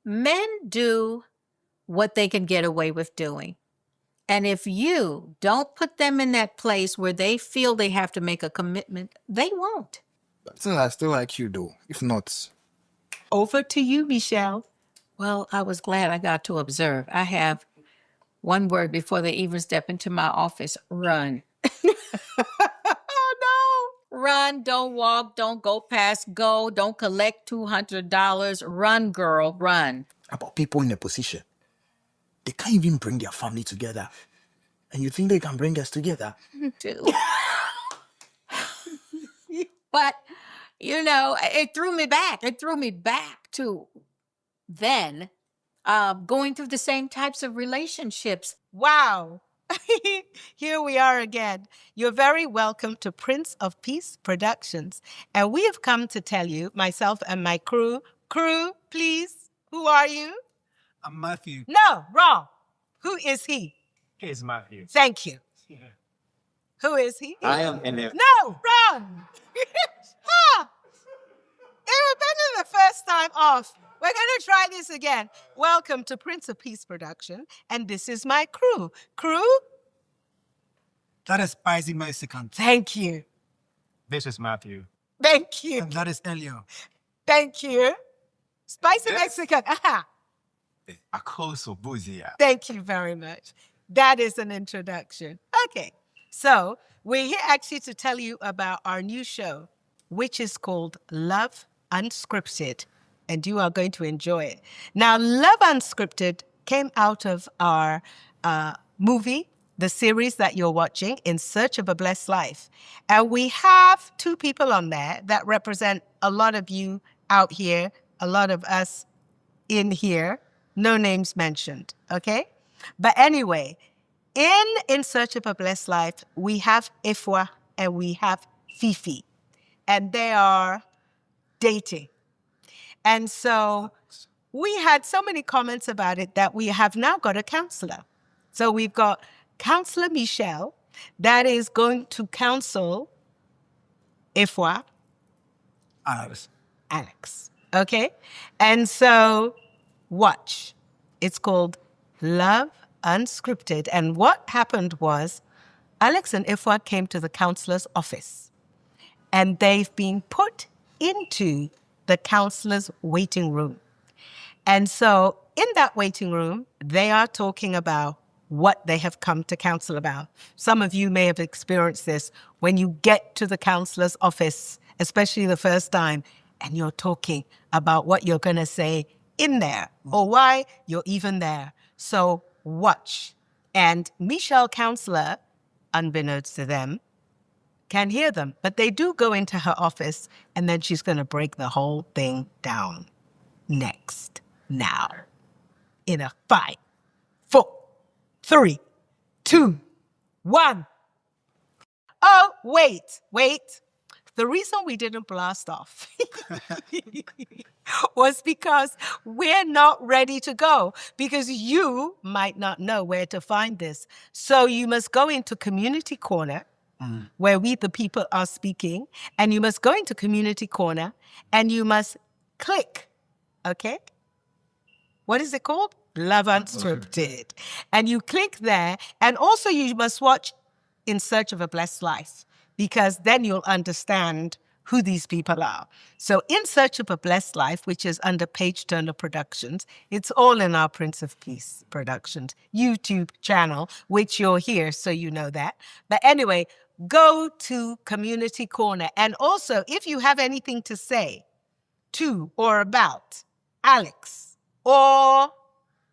Men do what they can get away with doing. And if you don't put them in that place where they feel they have to make a commitment, they won't. Still, I still like you though. If not, Over to you, Michelle. Well, I was glad I got to observe. I have one word before they even step into my office: run. Oh, Run, don't walk, don't go past go, don't collect $200. Run, girl, run. about people in a position, they can't even bring their family together. And you think they can bring us together? Too. But, it threw me back. It threw me back to then going through the same types of relationships. wow. Here we are again. You're very welcome to Prince of Peace Productions. And we have come to tell you, myself and my crew, please, who are you? I'm Matthew. No, wrong. Who is he? Here's Matthew. Thank you. Who is he? I am Emmy. No, wrong. Ah, it was better the first time off. We're going to try this again. Welcome to Prince of Peace Production, and this is my crew. Crew, That is Spicy Mexican. thank you. This is Matthew. Thank you. And that is Elio. Thank you. Spicy Yes. Mexican. Aha. Akosua Busia. Thank you very much. That is an introduction. Okay. So we're here actually to tell you about our new show, which is called Love Unscripted. And you are going to enjoy it. Now, Love Unscripted came out of our movie, the series that you're watching, In Search of a Blessed Life. And we have two people on there that represent a lot of you out here, a lot of us in here, no names mentioned, okay? But anyway, in Search of a Blessed Life, we have Ifwa and we have Fifi, and they are dating. And so we had so many comments about it that we have now got a counselor. So we've got Counsellor Michelle that is going to counsel Ifwa, Alex. Okay? And so watch. It's called Love Unscripted. And what happened was Alex and Ifwa came to the counselor's office and they've been put into the counselor's waiting room. And so in that waiting room, they are talking about what they have come to counsel about. Some of you may have experienced this when you get to the counselor's office, especially the first time, and you're talking about what you're going to say in there or why you're even there. So watch. And Michelle Counselor, unbeknownst to them, can hear them, but they do go into her office and then she's going to break the whole thing down. Next, now, in a 5, 4, 3, 2, 1. Oh, wait. The reason we didn't blast off was because we're not ready to go, because you might not know where to find this. So you must go into Community Corner, where we, the people, are speaking, and you must go into Community Corner, and you must click, okay? What is it called? Love Unscripted. And you click there, and also you must watch In Search of a Blessed Life, because then you'll understand who these people are. So In Search of a Blessed Life, which is under Page Turner Productions, it's all in our Prince of Peace Productions YouTube channel, which you're here, so you know that. But anyway, go to Community Corner. And also, if you have anything to say to or about Alex or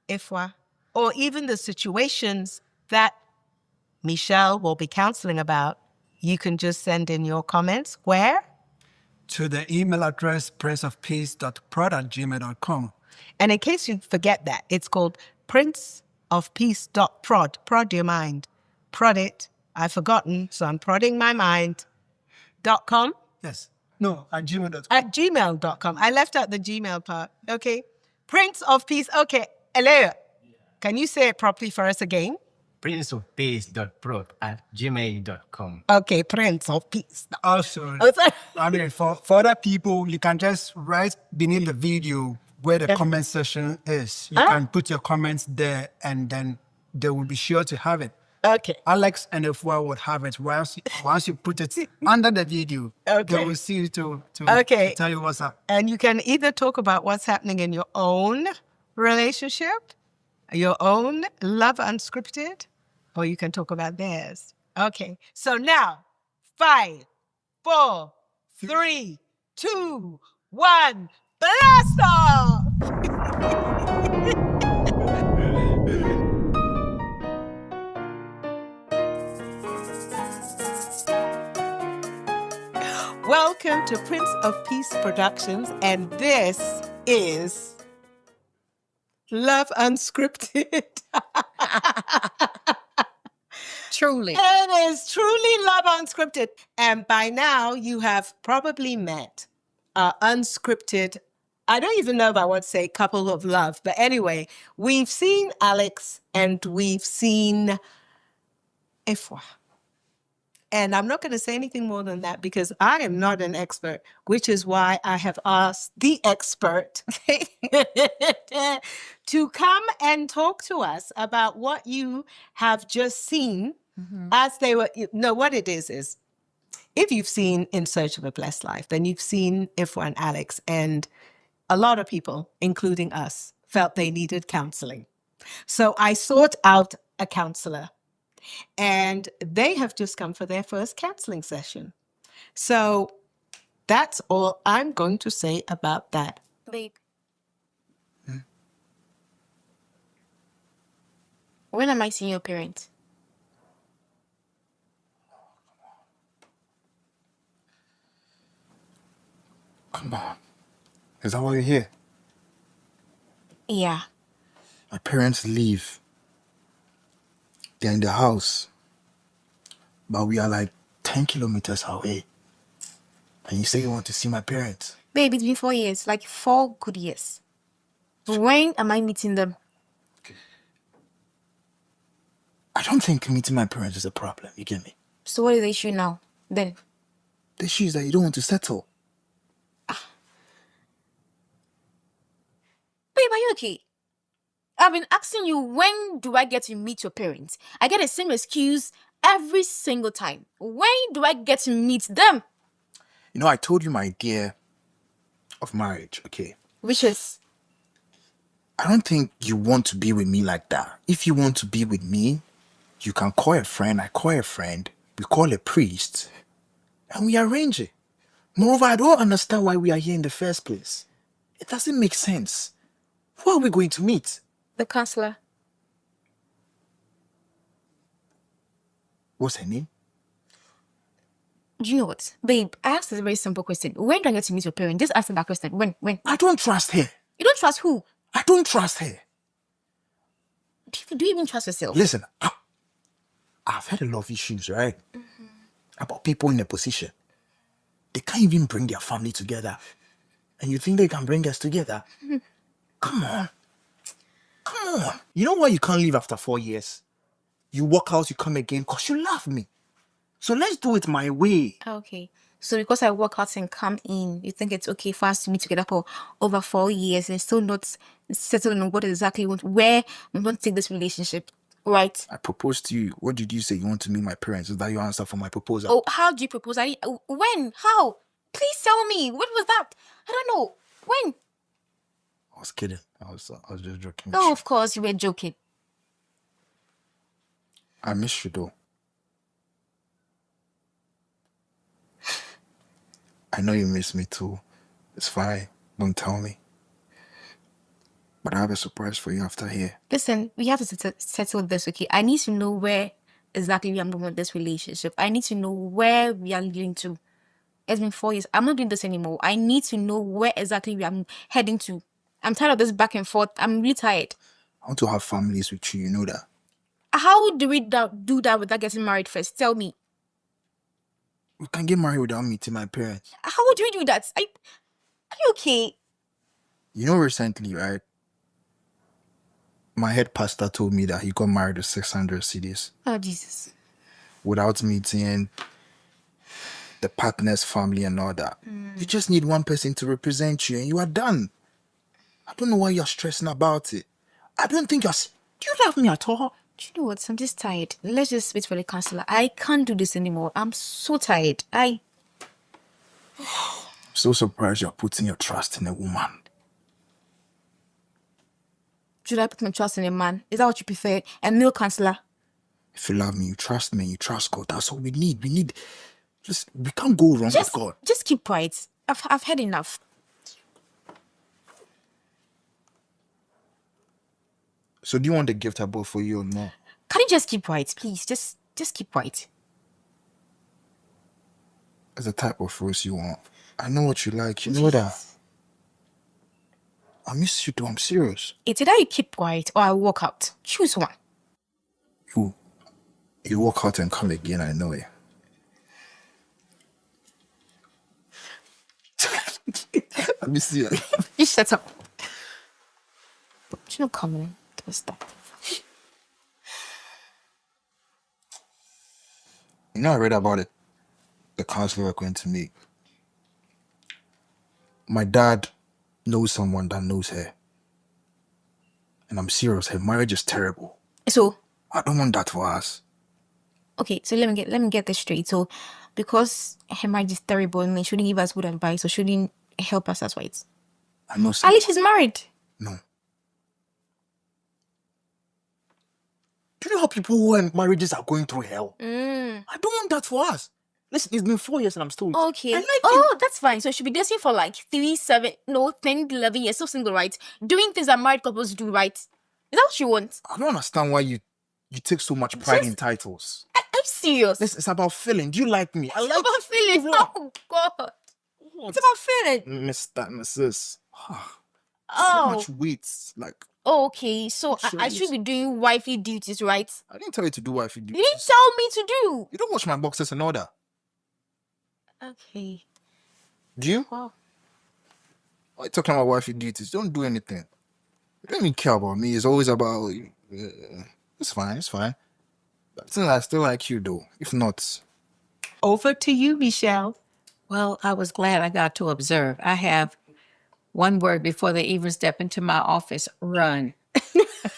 Ifwa, or even the situations that Michelle will be counseling about, you can just send in your comments. Where? To the email address princeofpeace.prod@gmail.com. And in case you forget that, it's called princeofpeace.prod. Prod your mind. Prod it. I've forgotten, so I'm prodding my mind. .com? Yes. No, at gmail.com. At gmail.com. I left out the Gmail part. Okay. Prince of Peace. Okay. Elea, can you say it properly for us again? princeofpeace.prod@gmail.com. Okay, Prince of Peace. Also, Oh, sorry. I mean, for other people, you can just write beneath the video where the comment section is. You can put your comments there, and then they will be sure to have it. Okay. Alex and Efua would have it once you put it under the video. Okay. They will see you to Okay. tell you what's up. And you can either talk about what's happening in your own relationship, your own love unscripted, or you can talk about theirs. Okay. So now, 5, 4, 3, 2, 1, blast off! Welcome to Prince of Peace Productions, and this is Love Unscripted. Truly. It is truly Love Unscripted. And by now, you have probably met unscripted, I don't even know if I want to say couple of love, but anyway, we've seen Alex and we've seen Efwa. And I'm not going to say anything more than that because I am not an expert, which is why I have asked the expert to come and talk to us about what you have just seen as they were. No, what it is if you've seen In Search of a Blessed Life, then you've seen Ifwa and Alex, and a lot of people, including us, felt they needed counseling. So I sought out a counselor. And they have just come for their first counseling session. So that's all I'm going to say about that. Babe. When am I seeing your parents? Come on. Is that why you're here? Yeah. My parents leave. They're in the house. But we are like 10 kilometers away. And you say you want to see my parents. Babe, it's been 4 years. Like 4 good years. When am I meeting them? I don't think meeting my parents is a problem. You get me? So what is the issue now? Then? The issue is that you don't want to settle. Babe, are you okay? I've been asking you, when do I get to meet your parents? I get the same excuse every single time. When do I get to meet them? You know, I told you my idea of marriage, okay? Which is? I don't think you want to be with me like that. If you want to be with me, you can call a friend, I call a friend, we call a priest, and we arrange it. Moreover, I don't understand why we are here in the first place. It doesn't make sense. Who are we going to meet? The counselor. What's her name? Do you know what? Babe, I asked a very simple question. When do I get to meet your parents? Just answer that question. When? I don't trust her. You don't trust who? I don't trust her. Do you even trust yourself? Listen, I've had a lot of issues, right? About people in a position. They can't even bring their family together. And you think they can bring us together? Come on. Come on. You know why you can't leave after 4 years? You walk out, you come again, because you love me. So let's do it my way. Okay. So because I walk out and come in, you think it's okay for us to meet together for over 4 years and still not settle on what exactly where we want to take this relationship, right? I proposed to you. What did you say? You want to meet my parents? Is that your answer for my proposal? Oh, how do you propose? When? How? Please tell me. When was that? I don't know. When? I was kidding. I was just joking. with Oh, you. of course you were joking. I miss you though. I know you miss me too. It's fine. Don't tell me. But I have a surprise for you after here. Listen, we have to settle this, okay? I need to know where exactly we are moving with this relationship. I need to know where we are leading to. It's been 4 years. I'm not doing this anymore. I need to know where exactly we are heading to. I'm tired of this back and forth. I'm really tired. I want to have families with you. You know that. How do we do that without getting married first? Tell me. We can get married without meeting my parents. How would we do that? Are you okay? You know, recently, right? My head pastor told me that he got married with 600 CDs Oh, Jesus. without meeting the partner's family and all that. You just need one person to represent you and you are done. I don't know why you're stressing about it. I don't think do you love me at all? Do you know what? I'm just tired. Let's just wait for the counselor. I can't do this anymore. I'm so tired. I'm so surprised you're putting your trust in a woman. Should I put my trust in a man? Is that what you prefer? A male counselor? If you love me, you trust me, you trust God. That's all we need. We can't go wrong with God. Just keep quiet. I've had enough. So do you want the gift I bought for you or not? Can you just keep quiet, please? Just keep quiet. It's the type of rose you want. I know what you like. You know that. I miss you too. I'm serious. It's either you keep quiet or I walk out. Choose one. You walk out and come again, I know it. I miss you. You shut up. You're not coming. What's that? You know, I read about it. The counselor we're going to meet. My dad knows someone that knows her. And I'm serious, her marriage is terrible. So, I don't want that for us. okay, so let me get this straight. So, because her marriage is terrible and they shouldn't give us good advice or shouldn't help us as whites. I know At some. least she's married. No. Do you know how people who are in marriages are going through hell? I don't want that for us. Listen, it's been 4 years and I'm still... Okay. I like Oh, that's fine. So she'll be dating for like 10, 11 years, so single, right? Doing things that married couples do, right? Is that what you want? I don't understand why you take so much pride in titles. I'm serious. Listen, it's about feeling. Do you like me? I like It's about feeling. What? Oh, God. What? It's about feeling. Mr. and Mrs. So Oh. much weight. Like, Oh, okay. So Sure I is. should be doing wifey duties, right? I didn't tell you to do wifey You duties. didn't tell me to do. You don't wash my boxes in order. Okay. Do you? Wow. Why are you talking about wifey duties? Don't do anything. You don't even care about me. It's always about... it's fine, it's fine. But I still like you, though. If not... Over to you, Michelle. Well, I was glad I got to observe. I have one word before they even step into my office: run.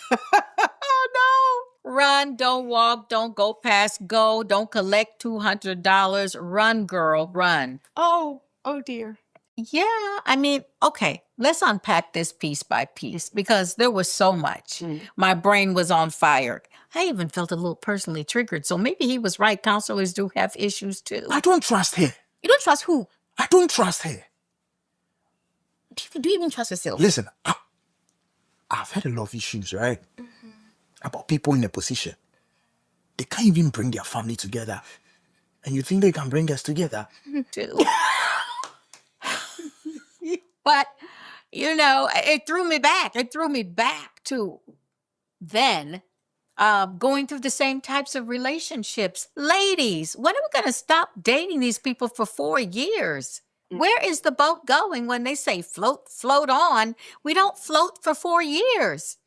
Oh, Run, don't walk, don't go past go, don't collect $200. Run, girl, run. no. Oh, dear. Yeah, I mean, okay, let's unpack this piece by piece because there was so much. My brain was on fire. I even felt a little personally triggered. So maybe he was right. Counselors do have issues too. I don't trust her. You don't trust who? I don't trust her. Do you even trust yourself? Listen, I've had a lot of issues, right? About people in a position. They can't even bring their family together. And you think they can bring us together? Too. But, it threw me back. It threw me back to then going through the same types of relationships. Ladies, when are we going to stop dating these people for 4 years? Where is the boat going when they say float, float on? We don't float for 4 years.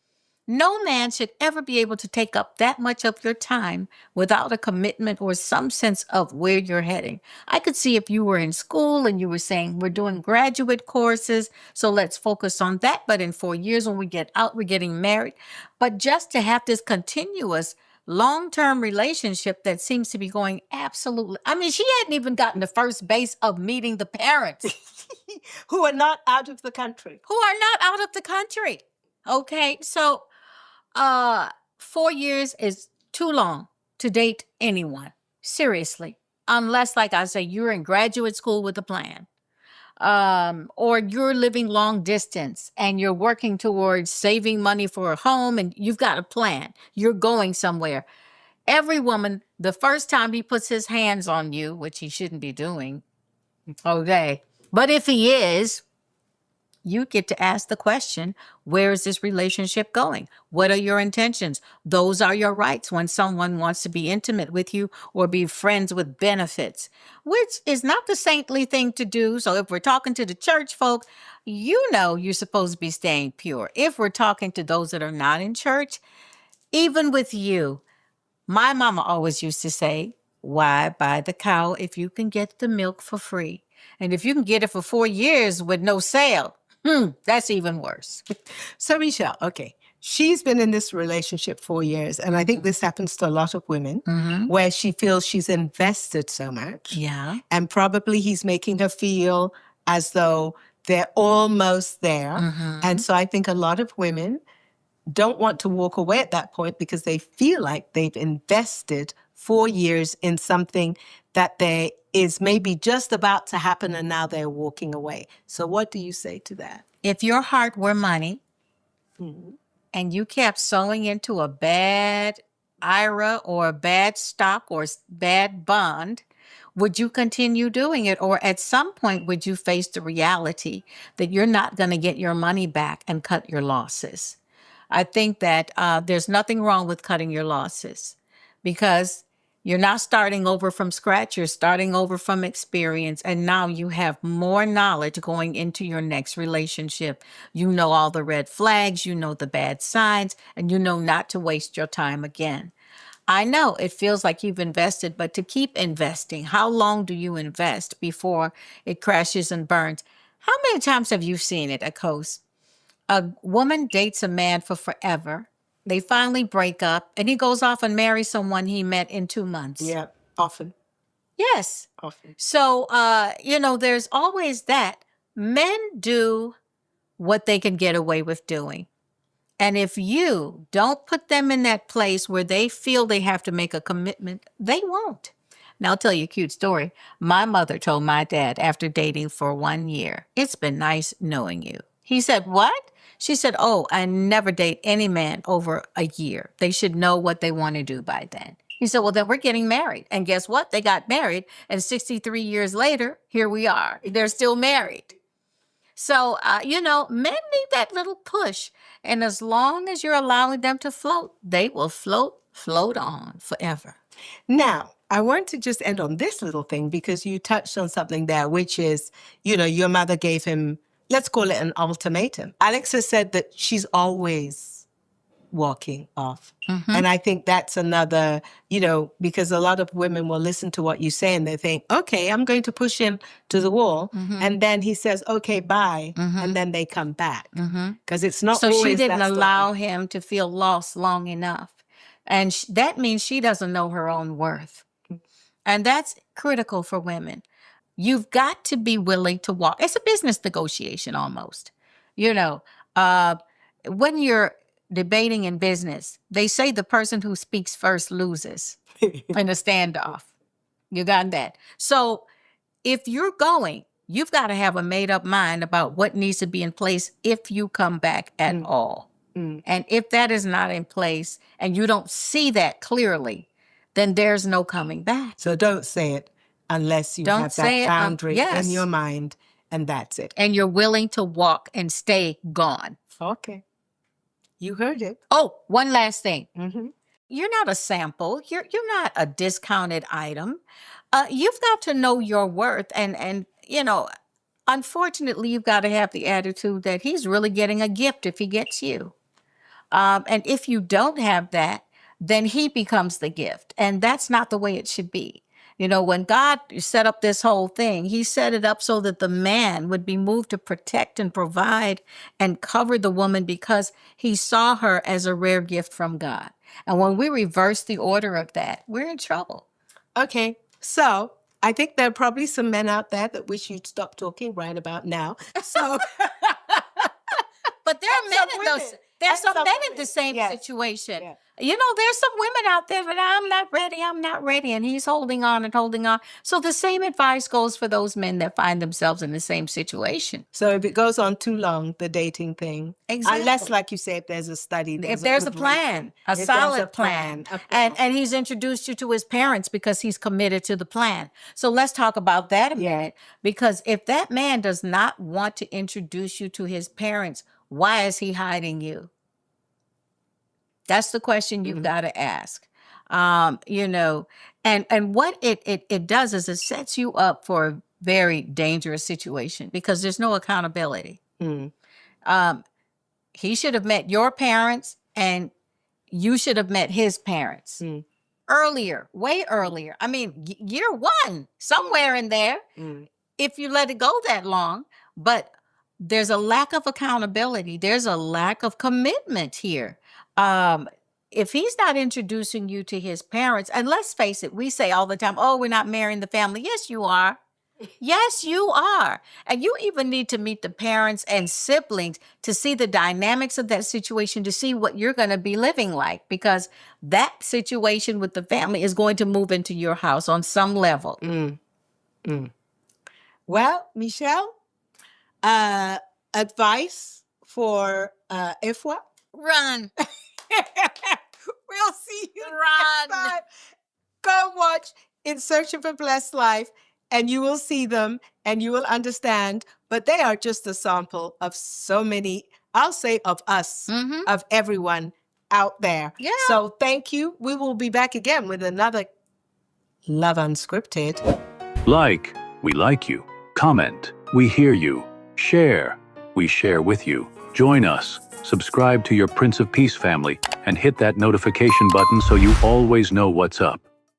No man should ever be able to take up that much of your time without a commitment or some sense of where you're heading. I could see if you were in school and you were saying, we're doing graduate courses, so let's focus on that. But in 4 years, when we get out, we're getting married. But just to have this continuous long-term relationship that seems to be going absolutely... I mean, she hadn't even gotten the first base of meeting the parents. Who are not out of the country. Who are not out of the country. Okay, so 4 years is too long to date anyone. Seriously. Unless, like I say, you're in graduate school with a plan. Or you're living long distance and you're working towards saving money for a home and you've got a plan. You're going somewhere. Every woman, the first time he puts his hands on you, which he shouldn't be doing, okay. But if he is, you get to ask the question, where is this relationship going? What are your intentions? Those are your rights when someone wants to be intimate with you or be friends with benefits, which is not the saintly thing to do. So if we're talking to the church folk, you're supposed to be staying pure. If we're talking to those that are not in church, even with you, my mama always used to say, why buy the cow if you can get the milk for free? And if you can get it for 4 years with no sale, That's even worse. So, Michelle, okay, she's been in this relationship 4 years, and I think this happens to a lot of women where she feels she's invested so much. Yeah. And probably he's making her feel as though they're almost there. And so I think a lot of women don't want to walk away at that point because they feel like they've invested 4 years in something that they is maybe just about to happen and now they're walking away. So what do you say to that? If your heart were money and you kept sowing into a bad IRA or a bad stock or bad bond, would you continue doing it? Or at some point, would you face the reality that you're not going to get your money back and cut your losses? I think that there's nothing wrong with cutting your losses because you're not starting over from scratch. You're starting over from experience. And now you have more knowledge going into your next relationship. You know all the red flags, you know the bad signs, and you know not to waste your time again. I know it feels like you've invested, but to keep investing, how long do you invest before it crashes and burns? How many times have you seen it, Akos? A woman dates a man for forever. They finally break up, and he goes off and marries someone he met in 2 months. Yeah, often. Yes. Often. So, there's always that. Men do what they can get away with doing. And if you don't put them in that place where they feel they have to make a commitment, they won't. Now, I'll tell you a cute story. My mother told my dad after dating for 1 year, "It's been nice knowing you." He said, "What?" She said, "Oh, I never date any man over a year. They should know what they want to do by then." He said, "Well, then we're getting married." And guess what? They got married. And 63 years later, here we are. They're still married. So, men need that little push. And as long as you're allowing them to float, they will float on forever. Now, I want to just end on this little thing because you touched on something there, which is, your mother gave him, let's call it an ultimatum. Alex has said that she's always walking off. And I think that's another, because a lot of women will listen to what you say and they think, okay, I'm going to push him to the wall. And then he says, okay, bye. And then they come back. Because it's not So always she didn't that story. allow him to feel lost long enough. And that means she doesn't know her own worth. And that's critical for women. You've got to be willing to walk. It's a business negotiation almost. When you're debating in business, they say the person who speaks first loses in a standoff. You got that? So if you're going, you've got to have a made up mind about what needs to be in place if you come back at all. And if that is not in place and you don't see that clearly, then there's no coming back. So don't say it unless you Don't have say that it, boundary yes. in your mind, and that's it. And you're willing to walk and stay gone. Okay. You heard it. Oh, one last thing. You're not a sample. You're not a discounted item. You've got to know your worth. And unfortunately, you've got to have the attitude that he's really getting a gift if he gets you. And if you don't have that, then he becomes the gift. And that's not the way it should be. When God set up this whole thing, he set it up so that the man would be moved to protect and provide and cover the woman because he saw her as a rare gift from God. And when we reverse the order of that, we're in trouble. Okay. So I think there are probably some men out there that wish you'd stop talking right about now. So, but there are men in those. There's some men in the same situation. There's some women out there that I'm not ready. And he's holding on and holding on. So the same advice goes for those men that find themselves in the same situation. So if it goes on too long, the dating thing, Exactly. unless, like you say, if there's a study, If there's a plan, a solid plan, and he's introduced you to his parents because he's committed to the plan. So let's talk about that a minute. Because if that man does not want to introduce you to his parents, why is he hiding you? That's the question you've got to ask. And what it does is it sets you up for a very dangerous situation because there's no accountability. He should have met your parents and you should have met his parents earlier, way earlier. I mean, year one, somewhere in there, if you let it go that long. But there's a lack of accountability. There's a lack of commitment here. If he's not introducing you to his parents, and let's face it, we say all the time, oh, we're not marrying the family. Yes, you are. Yes, you are. And you even need to meet the parents and siblings to see the dynamics of that situation, to see what you're going to be living like, because that situation with the family is going to move into your house on some level. Well, Michelle, advice for Efwa? Run. We'll see you Run. next time. Go watch In Search of a Blessed Life, and you will see them and you will understand. But they are just a sample of so many, I'll say of us, of everyone out there. Yeah. So thank you. We will be back again with another Love Unscripted. Like, we like you. Comment, we hear you. Share, we share with you. Join us. Subscribe to your Prince of Peace family and hit that notification button so you always know what's up.